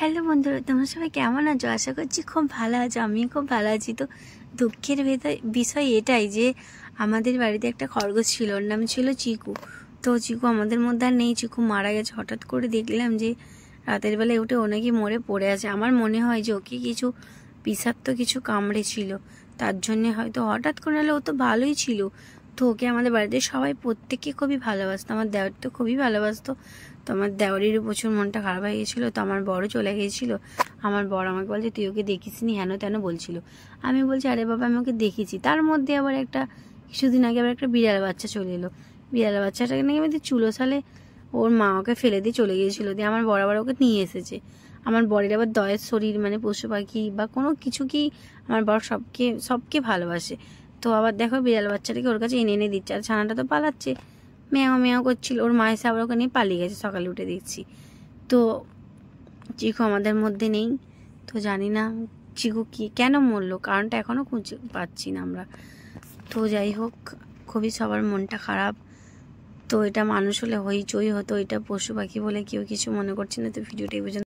Hello বন্ধুরা, তোমরা সবাই কেমন আছো? আশা করছি খুব ভালো আছো। আমিও খুব ভালো আছি। তো দুঃখের বিষয় এটাই যে আমাদের বাড়িতে একটা খরগোশ ছিল, ওর নাম ছিল চিকু। তো চিকু আমাদের মধ্যে আর নেই, চিকু মারা গেছে। হঠাৎ করে দেখলাম যে রাতের বেলায় উঠে ও নাকি মরে পড়ে আছে। আমার মনে হয় যে ওকে কিছু বিষাক্ত কিছু কামড়েছিল, তার জন্যে হয়তো হঠাৎ করে। নাহলে ও তো ভালোই ছিল। তো ওকে আমাদের বাড়িতে সবাই প্রত্যেকে খুবই ভালোবাসতো, আমার দেওয়ার তো খুবই ভালোবাসতো। তো আমার দেওয়ারেরও প্রচুর মনটা খারাপ হয়ে গেছিলো। তো আমার বড় চলে গিয়েছিলো। আমার বড় আমাকে বলছে তুই ওকে দেখিস নি, হেন তেন বলছিল। আমি বলছি আরে বাবা আমি ওকে দেখেছি। তার মধ্যে আবার কিছুদিন আগে আবার একটা বিড়াল বাচ্চা চলে এলো। বিড়াল বাচ্চাটাকে নাকি আমাদের চুলো সালে ওর মা ওকে ফেলে দিয়ে চলে গিয়েছিলো। দিয়ে আমার বড় আবার ওকে নিয়ে এসেছে। আমার বরের আবার দয়ের শরীর, মানে পশু পাখি বা কোনো কিছুকেই আমার বর সবকে ভালোবাসে। তো আবার দেখো বিড়াল বাচ্চাটাকে ওর কাছে এনে এনে দিচ্ছে। আর ছানাটা তো পালাচ্ছে, মেয়াও মেয়াও করছিল। ওর মা এসে আবার ওকে নিয়ে পালিয়ে গেছে, সকালে উঠে দেখছি। তো চিকু আমাদের মধ্যে নেই। তো জানি না চিকু কেন মরলো, কারণটা এখনও খুঁজে পাচ্ছি না আমরা। তো যাই হোক, খুবই সবার মনটা খারাপ। তো এটা মানুষ হলে হইচই হতো, এটা পশু পাখি বলে কেউ কিছু মনে করছে না। তো ভিডিওটা এই পর্যন্ত।